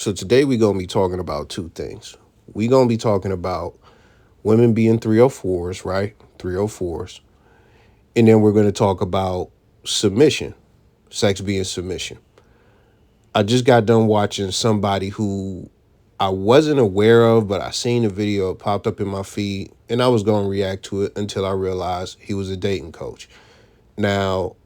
So today we're going to be talking about two things. We're going to be talking about women being 304's, right? 304's. And then we're going to talk about submission, sex being submission. I just got done watching somebody who I wasn't aware of, but I seen the video, it popped up in my feed, and I was going to react to it until I realized he was a dating coach. Now,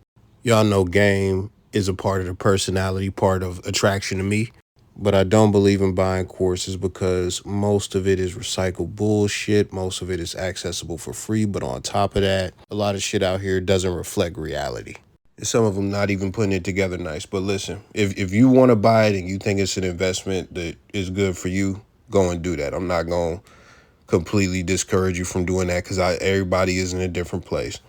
y'all know game is a part of the personality, part of attraction to me. But I don't believe in buying courses because most of it is recycled bullshit. Most of it is accessible for free. But on top of that, a lot of shit out here doesn't reflect reality. Some of them not even putting it together nice. But listen, if you want to buy it and you think it's an investment that is good for you, go and do that. I'm not going to completely discourage you from doing that because everybody is in a different place.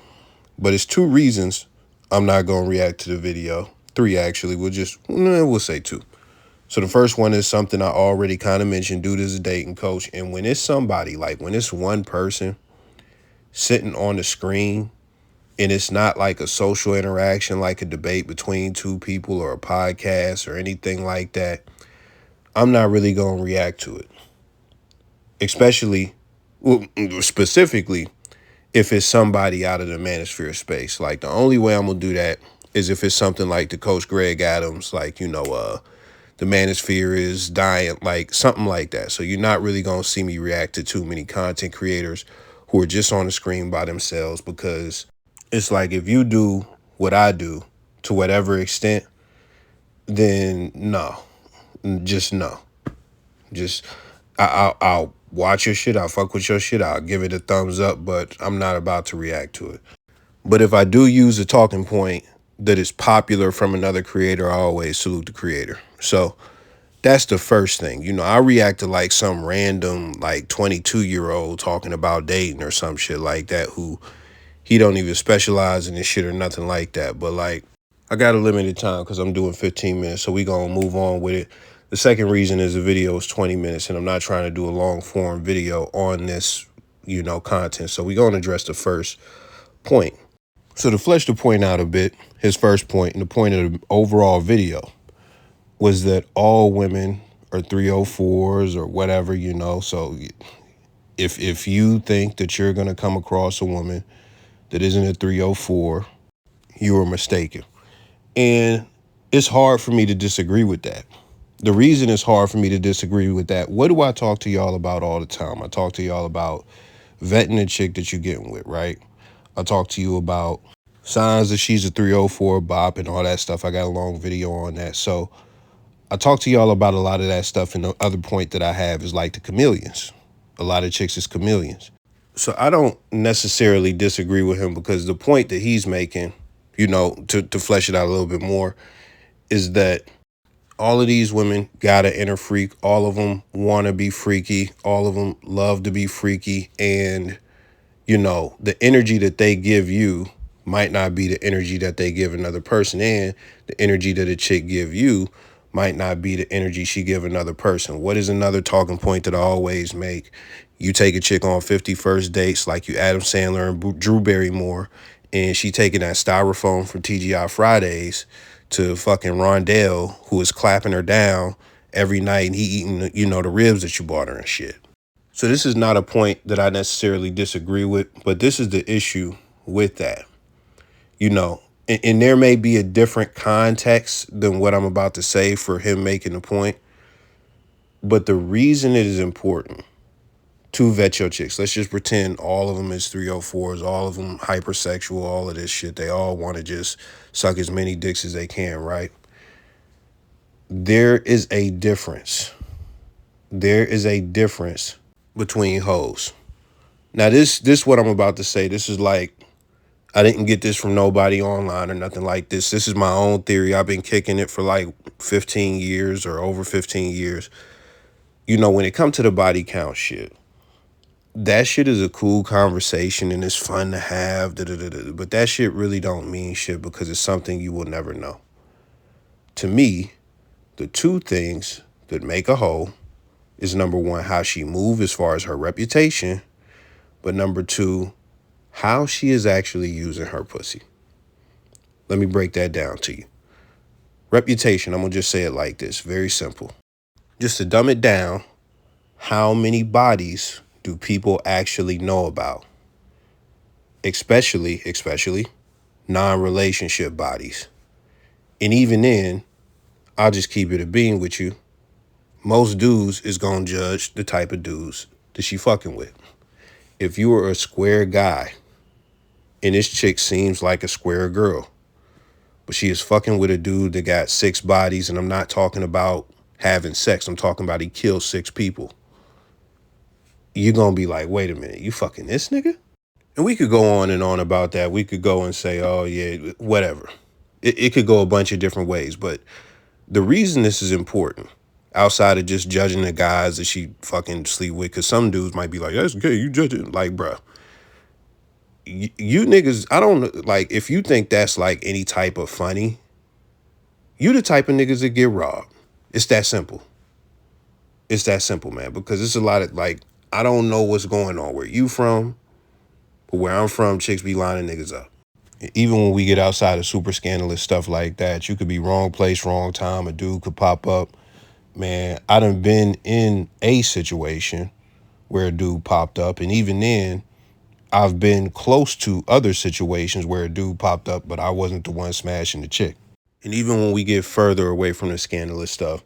But it's two reasons I'm not going to react to the video. Three, actually. We'll say two. So the first one is something I already kind of mentioned. Dude is a dating coach. And when it's somebody, like when it's one person sitting on the screen and it's not like a social interaction, like a debate between two people or a podcast or anything like that, I'm not really going to react to it. Specifically, if it's somebody out of the manosphere space. Like the only way I'm going to do that is if it's something like the Coach Greg Adams, like, the manosphere is dying, like something like that. So you're not really going to see me react to too many content creators who are just on the screen by themselves, because it's like if you do what I do to whatever extent, then no, just no. Just I'll watch your shit. I'll fuck with your shit. I'll give it a thumbs up, but I'm not about to react to it. But if I do use a talking point that is popular from another creator, I always salute the creator. So that's the first thing. I react to like some random like 22-year-old talking about dating or some shit like that who he don't even specialize in this shit or nothing like that. But like, I got a limited time because I'm doing 15 minutes, so we going to move on with it. The second reason is the video is 20 minutes, and I'm not trying to do a long form video on this, content. So we're going to address the first point. So to flesh the point out a bit, his first point and the point of the overall video was that all women are 304s or whatever, So if you think that you're going to come across a woman that isn't a 304, you are mistaken. And it's hard for me to disagree with that. The reason it's hard for me to disagree with that, what do I talk to y'all about all the time? I talk to y'all about vetting a chick that you're getting with, right? I talk to you about signs that she's a 304 bop and all that stuff. I got a long video on that. So I talk to y'all about a lot of that stuff. And the other point that I have is like the chameleons. A lot of chicks is chameleons. So I don't necessarily disagree with him, because the point that he's making, to flesh it out a little bit more, is that all of these women got an inner freak. All of them want to be freaky. All of them love to be freaky. And, the energy that they give you might not be the energy that they give another person. And the energy that a chick give you might not be the energy she give another person. What is another talking point that I always make? You take a chick on 50 first dates like you Adam Sandler and Drew Barrymore, and she taking that styrofoam from TGI Fridays to fucking Rondell, who is clapping her down every night, and he eating, the ribs that you bought her and shit. So this is not a point that I necessarily disagree with, but this is the issue with that. And there may be a different context than what I'm about to say for him making the point. But the reason it is important to vet your chicks, let's just pretend all of them is 304s, all of them hypersexual, all of this shit. They all want to just suck as many dicks as they can, right? There is a difference. There is a difference between hoes. Now, this what I'm about to say, this is like, I didn't get this from nobody online or nothing like this. This is my own theory. I've been kicking it for like 15 years or over 15 years. When it comes to the body count shit, that shit is a cool conversation and it's fun to have, but that shit really don't mean shit because it's something you will never know. To me, the two things that make a hoe is, number one, how she move as far as her reputation, but number two, how she is actually using her pussy. Let me break that down to you. Reputation, I'm going to just say it like this, very simple. Just to dumb it down, how many bodies do people actually know about? Especially non-relationship bodies. And even then, I'll just keep it a bean with you. Most dudes is gonna judge the type of dudes that she fucking with. If you were a square guy and this chick seems like a square girl, but she is fucking with a dude that got 6 bodies, and I'm not talking about having sex, I'm talking about he killed 6 people. You're gonna be like, wait a minute, you fucking this nigga? And we could go on and on about that. We could go and say, oh yeah, whatever. It could go a bunch of different ways, but the reason this is important, outside of just judging the guys that she fucking sleep with, because some dudes might be like, that's gay, you judge it. Like, bruh, you niggas, I don't, like, if you think that's like any type of funny, you the type of niggas that get robbed. It's that simple. It's that simple, man, because it's a lot of, like, I don't know what's going on where you from, but where I'm from, chicks be lining niggas up. Even when we get outside of super scandalous stuff like that, you could be wrong place, wrong time, a dude could pop up. Man, I done been in a situation where a dude popped up, and even then, I've been close to other situations where a dude popped up, but I wasn't the one smashing the chick. And even when we get further away from the scandalous stuff,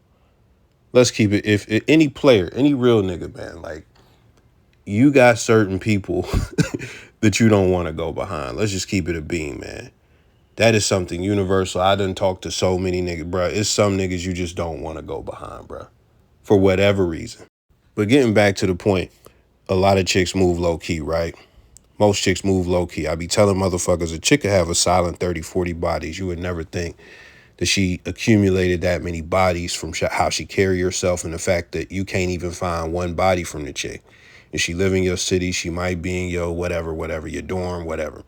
let's keep it, if any player, any real nigga, man, like, you got certain people that you don't want to go behind. Let's just keep it a beam, man. That is something universal. I done talked to so many niggas, bro. It's some niggas you just don't want to go behind, bro, for whatever reason. But getting back to the point, a lot of chicks move low key, right? Most chicks move low key. I be telling motherfuckers a chick could have a silent 30, 40 bodies. You would never think that she accumulated that many bodies from how she carry herself, and the fact that you can't even find one body from the chick. And she live in your city, she might be in your whatever, your dorm, whatever.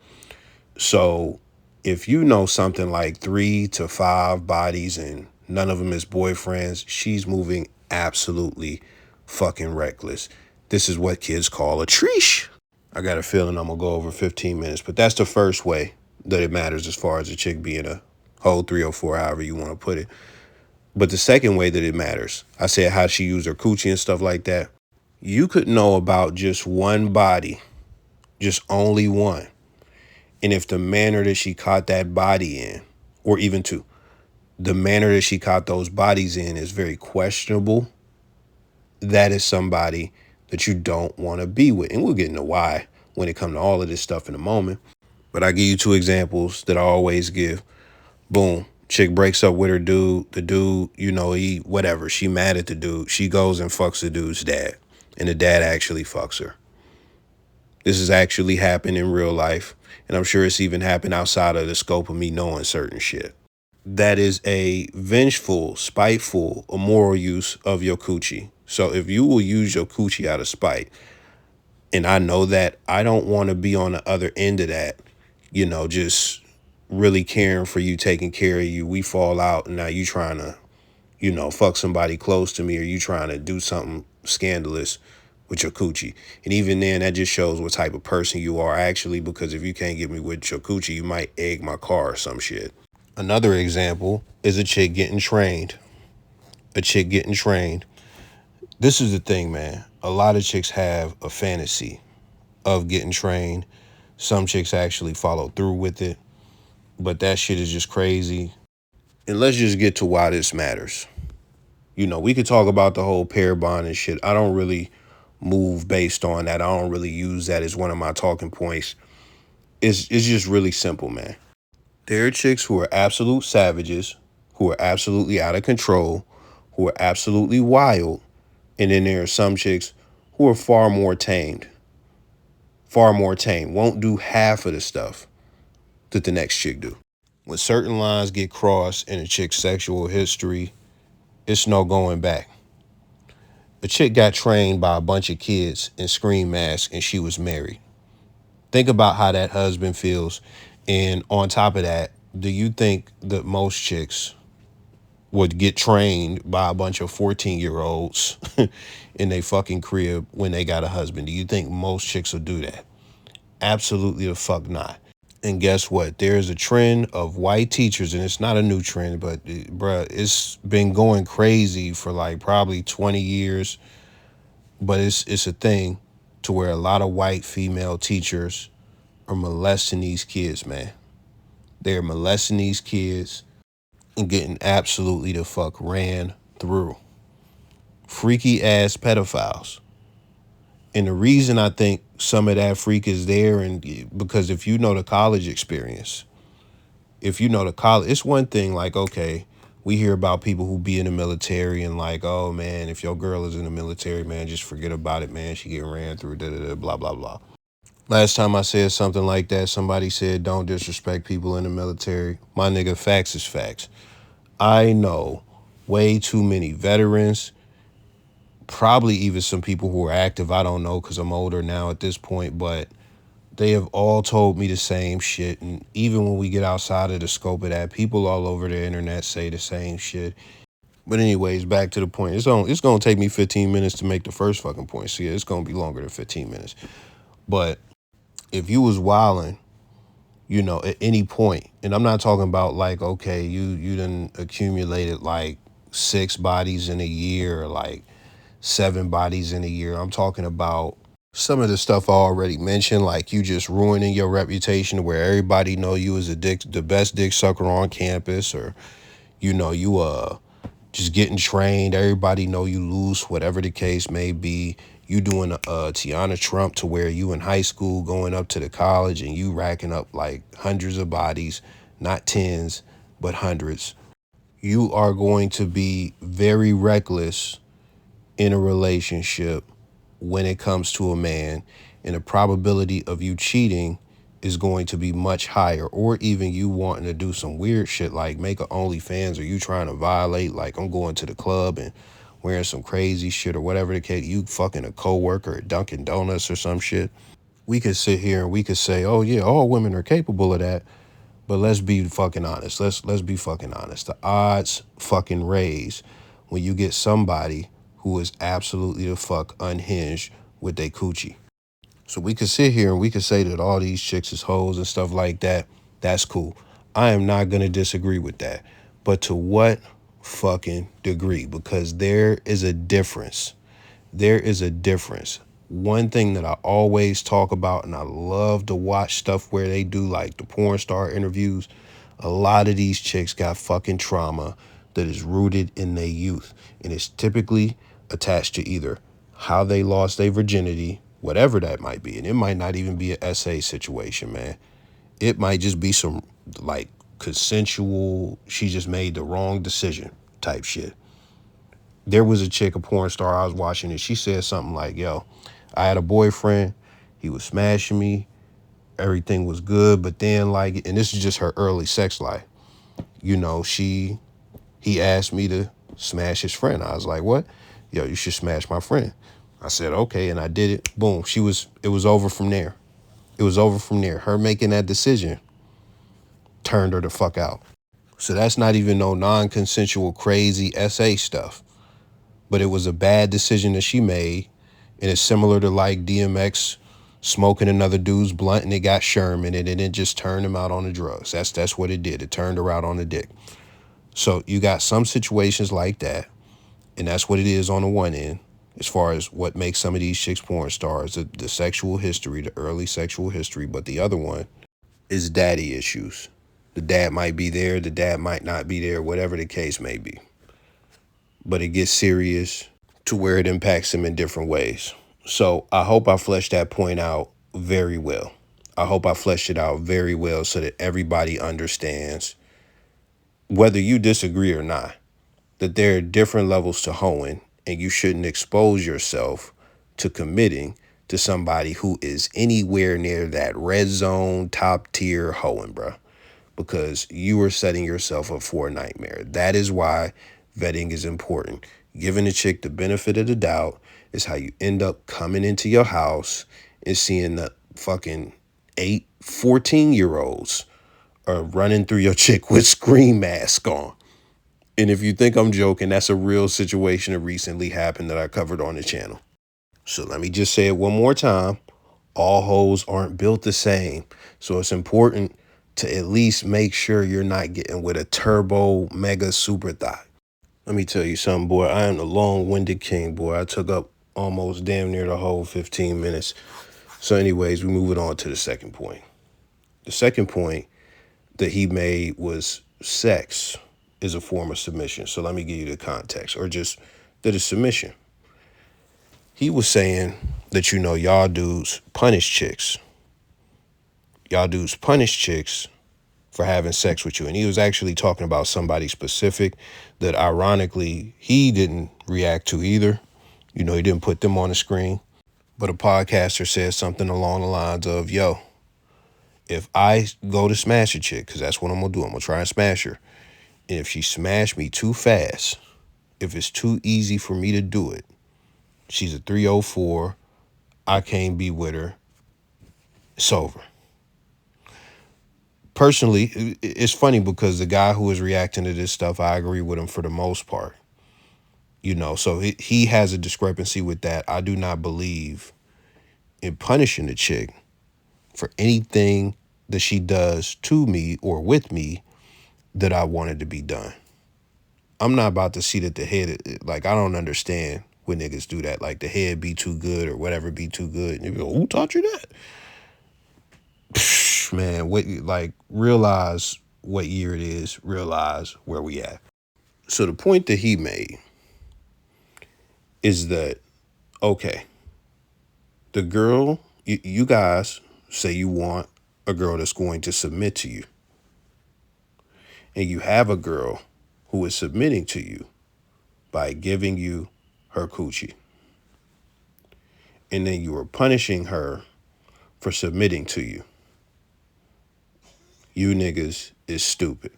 So if you know something like 3 to 5 bodies and none of them is boyfriends, she's moving absolutely fucking reckless. This is what kids call a treesh. I got a feeling I'm gonna go over 15 minutes, but that's the first way that it matters as far as a chick being a whole 304, however you want to put it. But the second way that it matters, I said how she used her coochie and stuff like that. You could know about just one body, just only one. And if the manner that she caught that body in, or even two, the manner that she caught those bodies in is very questionable, that is somebody that you don't want to be with. And we'll get into why when it comes to all of this stuff in a moment. But I give you 2 examples that I always give. Boom. Chick breaks up with her dude. The dude, he whatever. She mad at the dude. She goes and fucks the dude's dad. And the dad actually fucks her. This has actually happened in real life. And I'm sure it's even happened outside of the scope of me knowing certain shit. That is a vengeful, spiteful, immoral use of your coochie. So if you will use your coochie out of spite, and I know that, I don't want to be on the other end of that, just really caring for you, taking care of you. We fall out and now you trying to, fuck somebody close to me, or you trying to do something scandalous with your coochie. And even then, that just shows what type of person you are actually, because if you can't get me with your coochie, you might egg my car or some shit. Another example is a chick getting trained. This is the thing, man. A lot of chicks have a fantasy of getting trained. Some chicks actually follow through with it. But that shit is just crazy. And let's just get to why this matters. We could talk about the whole pair bond and shit. I don't really move based on that. I don't really use that as one of my talking points. It's just really simple, man. There are chicks who are absolute savages, who are absolutely out of control, who are absolutely wild. And then there are some chicks who are far more tamed, won't do half of the stuff that the next chick do. When certain lines get crossed in a chick's sexual history, it's no going back. A chick got trained by a bunch of kids in scream masks and she was married. Think about how that husband feels. And on top of that, do you think that most chicks would get trained by a bunch of 14-year-olds in their fucking crib when they got a husband? Do you think most chicks will do that? Absolutely the fuck not. And guess what? There's a trend of white teachers, and it's not a new trend, but bruh, it's been going crazy for like probably 20 years. But it's a thing to where a lot of white female teachers are molesting these kids, man. They're molesting these kids and getting absolutely the fuck ran through. Freaky ass pedophiles. And the reason I think some of that freak is there, and because if you know the college experience, if you know the college, it's one thing like, okay, we hear about people who be in the military and like, oh man, if your girl is in the military, man, just forget about it, man. She get ran through, da da da, blah blah blah. Last time I said something like that, somebody said, don't disrespect people in the military. My nigga, facts is facts. I know way too many veterans, probably even some people who are active. I don't know because I'm older now at this point, but they have all told me the same shit. And even when we get outside of the scope of that, people all over the internet say the same shit. But anyways, back to the point. It's gonna take me 15 minutes to make the first fucking point. So yeah, it's gonna be longer than 15 minutes. But if you was wilding, at any point, and I'm not talking about like, okay, you done accumulated like 6 bodies in a year or like 7 bodies in a year. I'm talking about some of the stuff I already mentioned, like you just ruining your reputation where everybody know you as the best dick sucker on campus, or you just getting trained. Everybody know you loose, whatever the case may be. You doing Tiana Trump to where you in high school going up to the college and you racking up like hundreds of bodies, not tens, but hundreds. You are going to be very reckless in a relationship when it comes to a man, and the probability of you cheating is going to be much higher, or even you wanting to do some weird shit like make a OnlyFans, or you trying to violate, like I'm going to the club and wearing some crazy shit or whatever the case, you fucking a coworker at Dunkin' Donuts or some shit. We could sit here and we could say, oh yeah, all women are capable of that. But let's be fucking honest. Let's be fucking honest. The odds fucking raise when you get somebody who is absolutely the fuck unhinged with their coochie. So we could sit here and we could say that all these chicks is hoes and stuff like that. That's cool. I am not gonna disagree with that. But to what fucking degree? Because there is a difference. There is a difference. One thing that I always talk about, and I love to watch stuff where they do like the porn star interviews, a lot of these chicks got fucking trauma that is rooted in their youth. And it's typically attached to either how they lost their virginity, whatever that might be. And it might not even be an SA situation, man. It might just be some like consensual, she just made the wrong decision type shit. There was a chick, a porn star I was watching, and she said something like, yo, I had a boyfriend, he was smashing me, everything was good, but then like, and this is just her early sex life, he asked me to smash his friend. I was like, what? Yo, you should smash my friend. I said, okay, and I did it. Boom. It was over from there. It was over from there. Her making that decision turned her the fuck out. So that's not even no non-consensual crazy SA stuff. But it was a bad decision that she made. And it's similar to like DMX smoking another dude's blunt and it got Sherm in it, and it just turned him out on the drugs. That's what it did. It turned her out on the dick. So you got some situations like that, and that's what it is on the one end, as far as what makes some of these chicks porn stars, the sexual history, the early sexual history. But the other one is daddy issues. The dad might be there, the dad might not be there, whatever the case may be. But it gets serious to where it impacts him in different ways. So I hope I fleshed that point out very well. I hope I fleshed it out very well so that everybody understands, whether you disagree or not, that there are different levels to hoeing, and you shouldn't expose yourself to committing to somebody who is anywhere near that red zone top tier hoeing, bro, because you are setting yourself up for a nightmare. That is why vetting is important. Giving a chick the benefit of the doubt is how you end up coming into your house and seeing the fucking 14-year-olds are running through your chick with scream mask on. And if you think I'm joking, that's a real situation that recently happened that I covered on the channel. So let me just say it one more time. All hoes aren't built the same. So it's important to at least make sure you're not getting with a turbo mega super thigh. Let me tell you something, boy. I am the long-winded king, boy. I took up almost damn near the whole 15 minutes. So anyways, we move it on to the second point. The second point that he made was sex is a form of submission. So let me give you the context, or just that it's submission. He was saying that, y'all dudes punish chicks. Y'all dudes punish chicks for having sex with you. And he was actually talking about somebody specific that ironically he didn't react to either. He didn't put them on the screen. But a podcaster said something along the lines of, yo, if I go to smash a chick, because that's what I'm going to do, I'm going to try and smash her. And if she smashed me too fast, if it's too easy for me to do it, she's a 304, I can't be with her, it's over. Personally, it's funny because the guy who is reacting to this stuff, I agree with him for the most part. So he has a discrepancy with that. I do not believe in punishing a chick for anything that she does to me or with me that I wanted to be done. I'm not about to see that the head, like, I don't understand when niggas do that. Like, the head be too good or whatever be too good. And you go, who taught you that? Psh, man, realize what year it is. Realize where we at. So the point that he made is that, okay, the girl, you guys say you want a girl that's going to submit to you. And you have a girl who is submitting to you by giving you her coochie. And then you are punishing her for submitting to you. You niggas is stupid.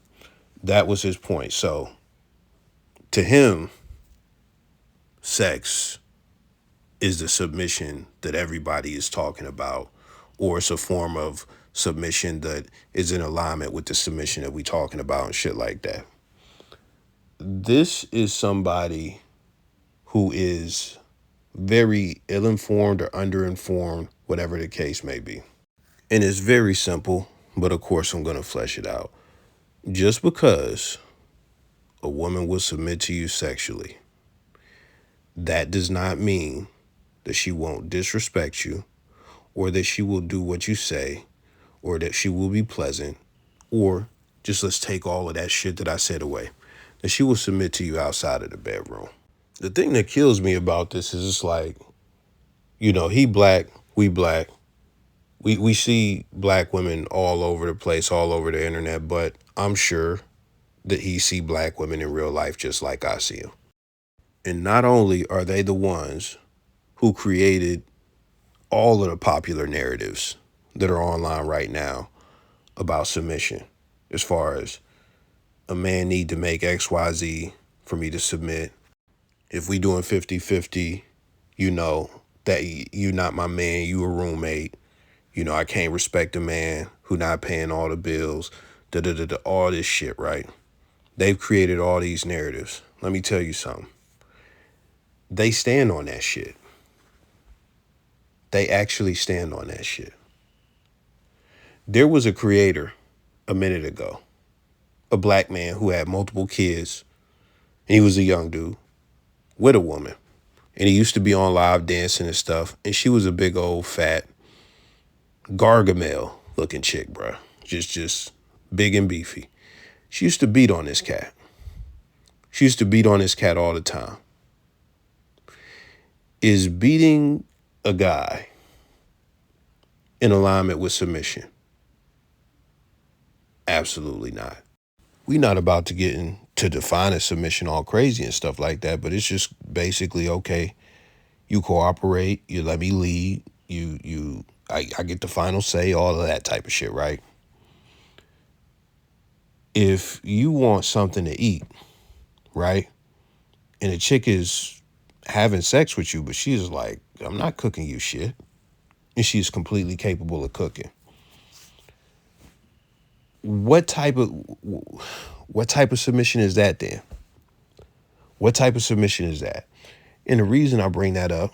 That was his point. So to him, sex is the submission that everybody is talking about, or it's a form of submission that is in alignment with the submission that we talking about and shit like that. This is somebody who is very ill-informed or underinformed, whatever the case may be. And it's very simple, but of course I'm going to flesh it out. Just because a woman will submit to you sexually, that does not mean that she won't disrespect you, or that she will do what you say, or that she will be pleasant, or just let's take all of that shit that I said away, that she will submit to you outside of the bedroom. The thing that kills me about this is it's like, he black, we black. We see black women all over the place, all over the internet, but I'm sure that he see black women in real life just like I see them. And not only are they the ones who created all of the popular narratives that are online right now about submission, as far as a man need to make XYZ for me to submit. If we doing 50-50, that you not my man, you a roommate. I can't respect a man who not paying all the bills, all this shit, right? They've created all these narratives. Let me tell you something. They stand on that shit. They actually stand on that shit. There was a creator a minute ago, a black man who had multiple kids, and he was a young dude with a woman. And he used to be on live dancing and stuff, and she was a big old fat Gargamel looking chick, bruh. Just big and beefy. She used to beat on this cat. She used to beat on this cat all the time. Is beating a guy in alignment with submission? Absolutely not. We're not about to get into defining submission all crazy and stuff like that, but it's just basically, okay, you cooperate, you let me lead, I get the final say, all of that type of shit, right? If you want something to eat, right, and a chick is having sex with you, but she's like, I'm not cooking you shit, and she's completely capable of cooking, what type of submission is that then? What type of submission is that? And the reason I bring that up,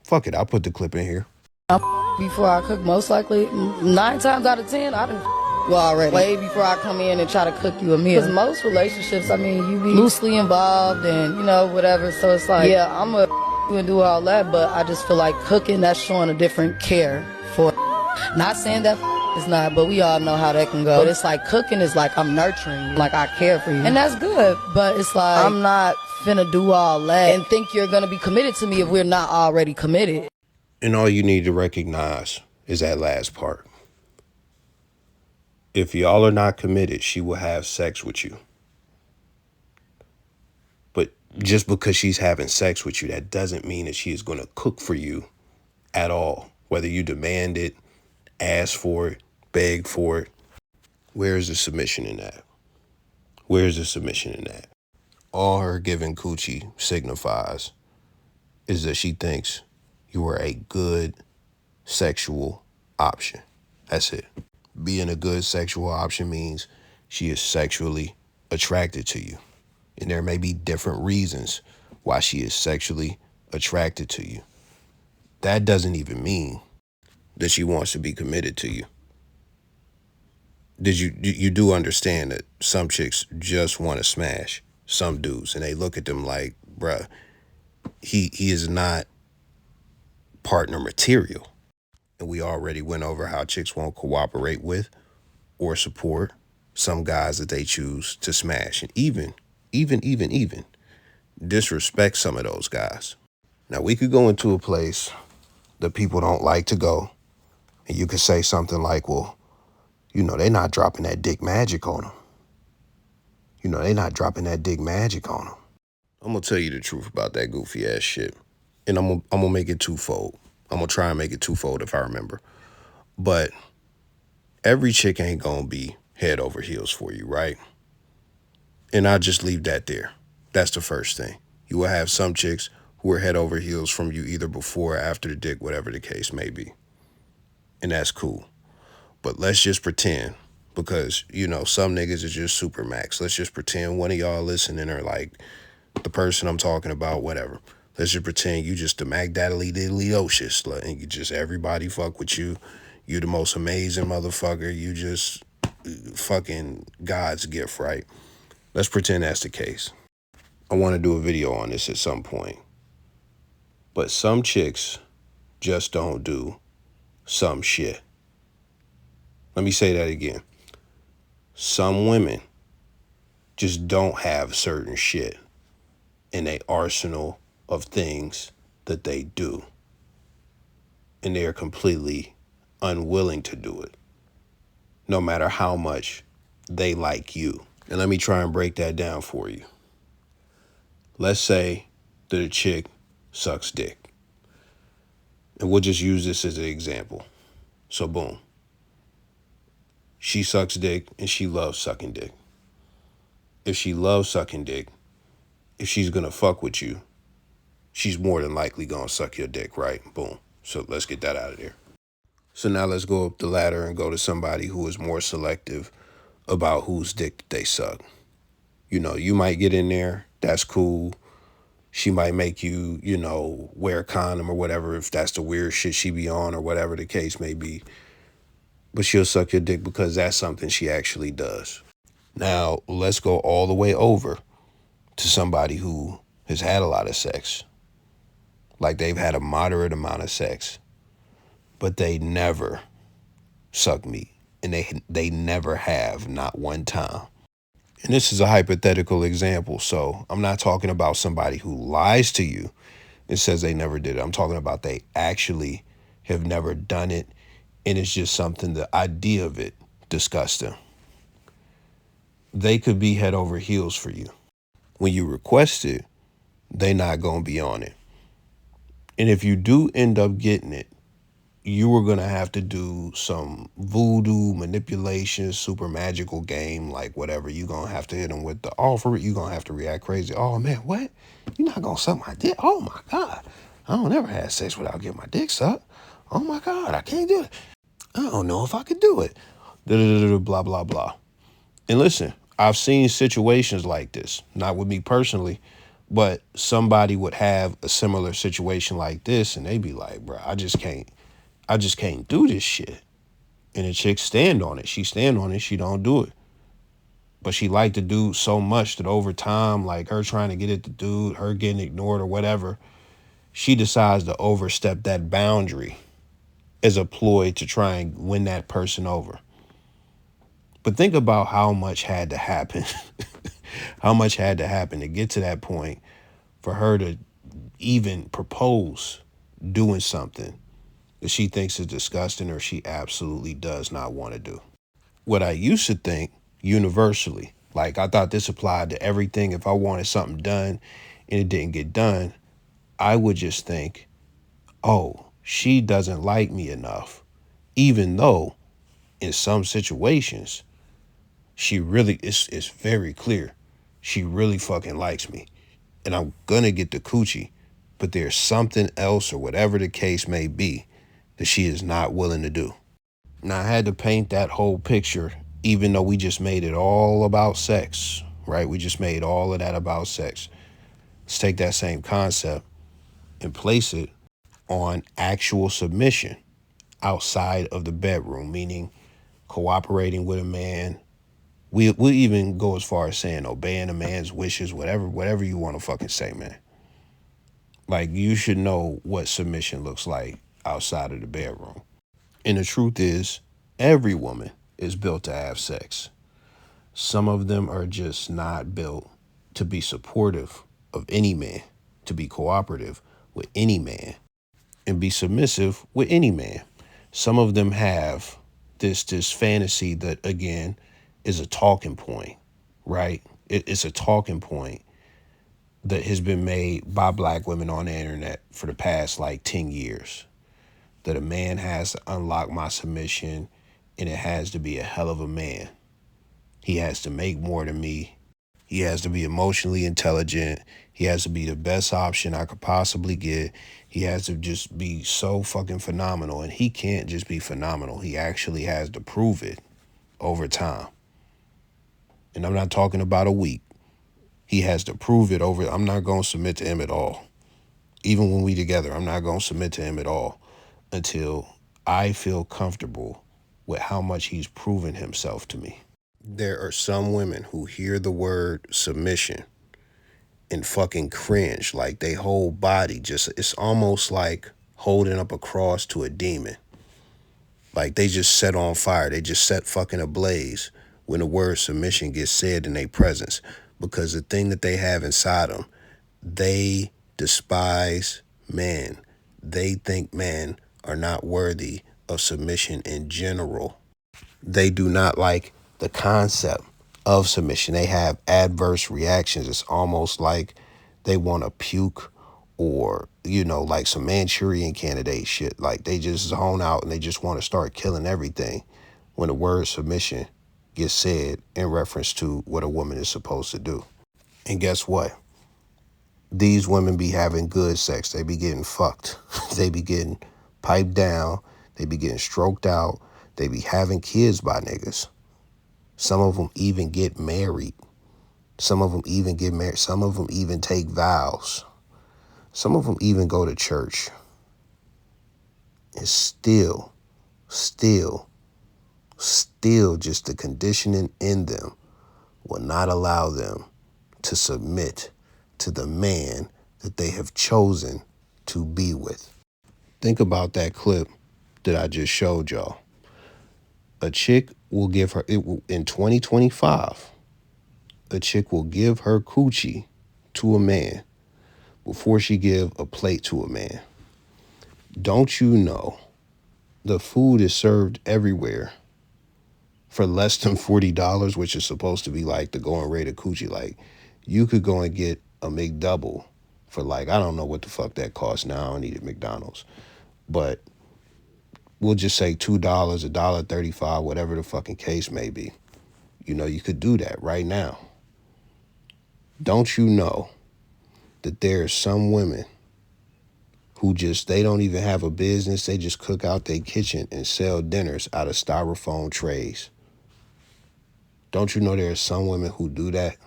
fuck it, I'll put the clip in here. Before I cook, most likely 9 times out of 10, I done you already way before I come in and try to cook you a meal. Because most relationships, I mean, you be loosely involved and whatever. So it's like, yeah, I'm a and do all that, but I just feel like cooking, that's showing a different care for. Not saying that is not, but we all know how that can go. But it's like cooking is like I'm nurturing you, like I care for you, and that's good. But it's like I'm not finna do all that and think you're gonna be committed to me if we're not already committed. And all you need to recognize is that last part. If y'all are not committed, she will have sex with you. But just because she's having sex with you, that doesn't mean that she is going to cook for you at all. Whether you demand it, ask for it, beg for it. Where is the submission in that? Where is the submission in that? All her giving coochie signifies is that she thinks you are a good sexual option. That's it. Being a good sexual option means she is sexually attracted to you. And there may be different reasons why she is sexually attracted to you. That doesn't even mean that she wants to be committed to you. You do understand that some chicks just want to smash some dudes and they look at them like, bruh, he is not partner material. And we already went over how chicks won't cooperate with or support some guys that they choose to smash, and even disrespect some of those guys. Now, we could go into a place that people don't like to go, and you could say something like, well, they're not dropping that dick magic on them. They're not dropping that dick magic on them. I'm going to tell you the truth about that goofy ass shit. And I'm going to make it twofold. I'm going to try and make it twofold if I remember. But every chick ain't going to be head over heels for you, right? And I'll just leave that there. That's the first thing. You will have some chicks who are head over heels from you either before or after the dick, whatever the case may be. And that's cool. But let's just pretend, because, some niggas is just super max. Let's just pretend one of y'all listening are like the person I'm talking about, whatever. Let's just pretend you just the Magdalene-Diddly-ocious, and you just everybody fuck with you. You the most amazing motherfucker. You just fucking God's gift, right? Let's pretend that's the case. I want to do a video on this at some point. But some chicks just don't do some shit. Let me say that again. Some women just don't have certain shit in a arsenal of things that they do. And they're completely unwilling to do it, no matter how much they like you. And let me try and break that down for you. Let's say that a chick sucks dick. And we'll just use this as an example. So boom. She sucks dick and she loves sucking dick. If she loves sucking dick, if she's gonna fuck with you, she's more than likely gonna suck your dick, right? Boom. So let's get that out of there. So now let's go up the ladder and go to somebody who is more selective about whose dick they suck. You might get in there. That's cool. She might make you, wear a condom or whatever, if that's the weird shit she be on or whatever the case may be. But she'll suck your dick because that's something she actually does. Now, let's go all the way over to somebody who has had a lot of sex. Like they've had a moderate amount of sex, but they never suck meat. And they never have, not one time. And this is a hypothetical example, so I'm not talking about somebody who lies to you and says they never did it. I'm talking about they actually have never done it, and it's just something, the idea of it disgusts them. They could be head over heels for you. When you request it, they not going to be on it. And if you do end up getting it, you were going to have to do some voodoo manipulation, super magical game, like whatever. You're going to have to hit them with the offer. You're going to have to react crazy. Oh, man, what? You're not going to suck my dick? Oh, my God. I don't ever have sex without getting my dick sucked. Oh, my God, I can't do it. I don't know if I could do it. Blah, blah, blah. And listen, I've seen situations like this, not with me personally, but somebody would have a similar situation like this, and they'd be like, bro, I just can't. I just can't do this shit. And the chick stand on it. She stand on it. She don't do it. But she liked the dude so much that over time, like her trying to get at the dude, her getting ignored or whatever, she decides to overstep that boundary as a ploy to try and win that person over. But think about how much had to happen, how much had to happen to get to that point for her to even propose doing something that she thinks is disgusting or she absolutely does not want to do. What I used to think universally, like I thought this applied to everything. If I wanted something done and it didn't get done, I would just think, oh, she doesn't like me enough, even though in some situations, she really, it's very clear. She really fucking likes me. And I'm gonna get the coochie, but there's something else or whatever the case may be that she is not willing to do. Now I had to paint that whole picture, even though we just made it all about sex, right? We just made all of that about sex. Let's take that same concept and place it on actual submission outside of the bedroom, meaning cooperating with a man. We'll even go as far as saying obeying a man's wishes, whatever you want to fucking say, man. Like you should know what submission looks like outside of the bedroom. And the truth is, every woman is built to have sex. Some of them are just not built to be supportive of any man, to be cooperative with any man, and be submissive with any man. Some of them have this fantasy that again is a talking point, right? It's a talking point that has been made by black women on the internet for the past like 10 years. That a man has to unlock my submission and it has to be a hell of a man. He has to make more than me. He has to be emotionally intelligent. He has to be the best option I could possibly get. He has to just be so fucking phenomenal. And he can't just be phenomenal. He actually has to prove it over time. And I'm not talking about a week. He has to prove it over. I'm not going to submit to him at all. Even when we together, I'm not going to submit to him at all until I feel comfortable with how much he's proven himself to me. There are some women who hear the word submission and fucking cringe, like they whole body just, it's almost like holding up a cross to a demon. Like they just set on fire. They just set fucking ablaze when the word submission gets said in their presence. Because the thing that they have inside them, they despise men. They think men are not worthy of submission in general. They do not like the concept of submission. They have adverse reactions. It's almost like they want to puke or, like some Manchurian candidate shit. Like they just zone out and they just want to start killing everything when the word submission gets said in reference to what a woman is supposed to do. And guess what? These women be having good sex. They be getting fucked. They be getting piped down. They be getting stroked out. They be having kids by niggas. Some of them even get married. Some of them even get married. Some of them even take vows. Some of them even go to church. And still just the conditioning in them will not allow them to submit to the man that they have chosen to be with. Think about that clip that I just showed y'all. A chick will give her, in 2025, a chick will give her coochie to a man before she give a plate to a man. Don't you know the food is served everywhere for less than $40, which is supposed to be like the going rate of coochie. Like you could go and get a McDouble for like, I don't know what the fuck that costs now. I don't eat at McDonald's, but we'll just say $2, $1.35, whatever the fucking case may be. You could do that right now. Don't you know that there are some women who they don't even have a business. They just cook out their kitchen and sell dinners out of styrofoam trays. Don't you know there are some women who do that?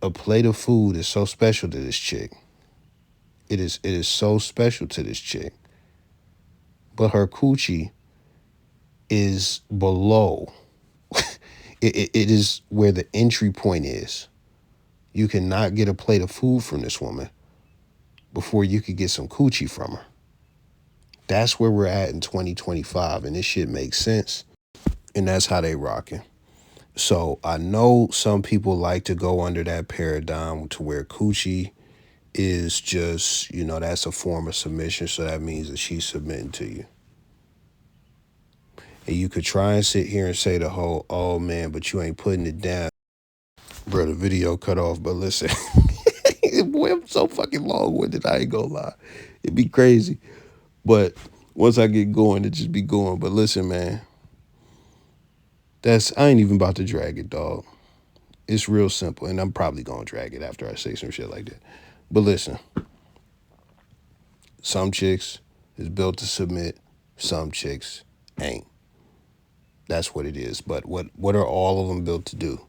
A plate of food is so special to this chick. It is so special to this chick but her coochie is below. It is where the entry point is. You cannot get a plate of food from this woman before you could get some coochie from her. That's where we're at in 2025, and this shit makes sense. And that's how they rocking. So I know some people like to go under that paradigm to where coochie is just, that's a form of submission. So that means that she's submitting to you. And you could try and sit here and say the whole, oh man, but you ain't putting it down. Bro, the video cut off, but listen. Boy, I'm so fucking long-winded, I ain't gonna lie. It'd be crazy. But once I get going, it just be going. But listen, man. I ain't even about to drag it, dog. It's real simple. And I'm probably gonna drag it after I say some shit like that. But listen. Some chicks is built to submit. Some chicks ain't. That's what it is. But what are all of them built to do?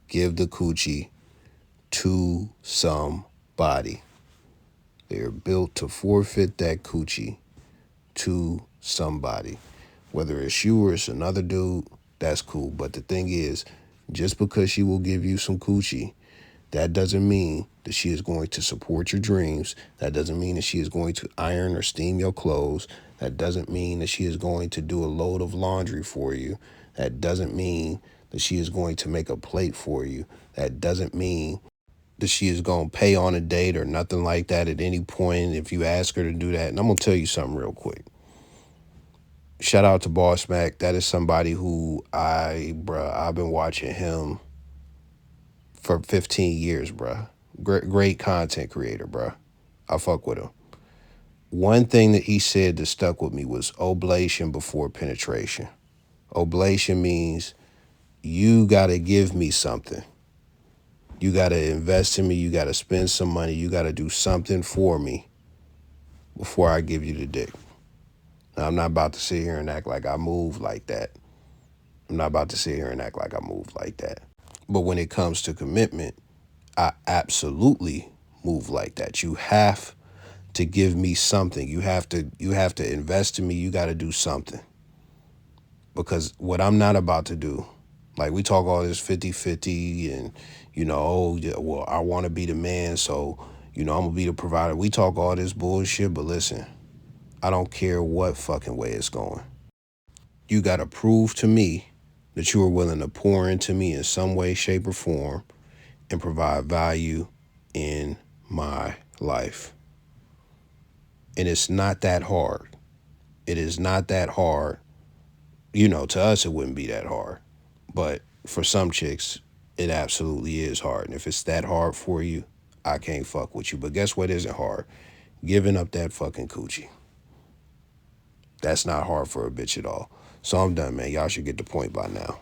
Give the coochie to somebody. They're built to forfeit that coochie to somebody. Whether it's you or it's another dude, that's cool. But the thing is, just because she will give you some coochie, that doesn't mean that she is going to support your dreams. That doesn't mean that she is going to iron or steam your clothes. That doesn't mean that she is going to do a load of laundry for you. That doesn't mean that she is going to make a plate for you. That doesn't mean that she is going to pay on a date or nothing like that at any point if you ask her to do that. And I'm going to tell you something real quick. Shout out to Boss Mac. That is somebody who I've been watching him for 15 years, bruh. Great content creator, bruh. I fuck with him. One thing that he said that stuck with me was oblation before penetration. Oblation means you got to give me something. You got to invest in me. You got to spend some money. You got to do something for me before I give you the dick. Now, I'm not about to sit here and act like I move like that. I'm not about to sit here and act like I move like that. But when it comes to commitment, I absolutely move like that. You have to give me something. You have to invest in me. You got to do something. Because what I'm not about to do, like we talk all this 50-50 and, oh, yeah, well, I want to be the man, so, I'm going to be the provider. We talk all this bullshit, but listen, I don't care what fucking way it's going. You got to prove to me that you are willing to pour into me in some way, shape, or form and provide value in my life. And it's not that hard. It is not that hard. To us, it wouldn't be that hard. But for some chicks, it absolutely is hard. And if it's that hard for you, I can't fuck with you. But guess what isn't hard? Giving up that fucking coochie. That's not hard for a bitch at all. So I'm done, man. Y'all should get the point by now.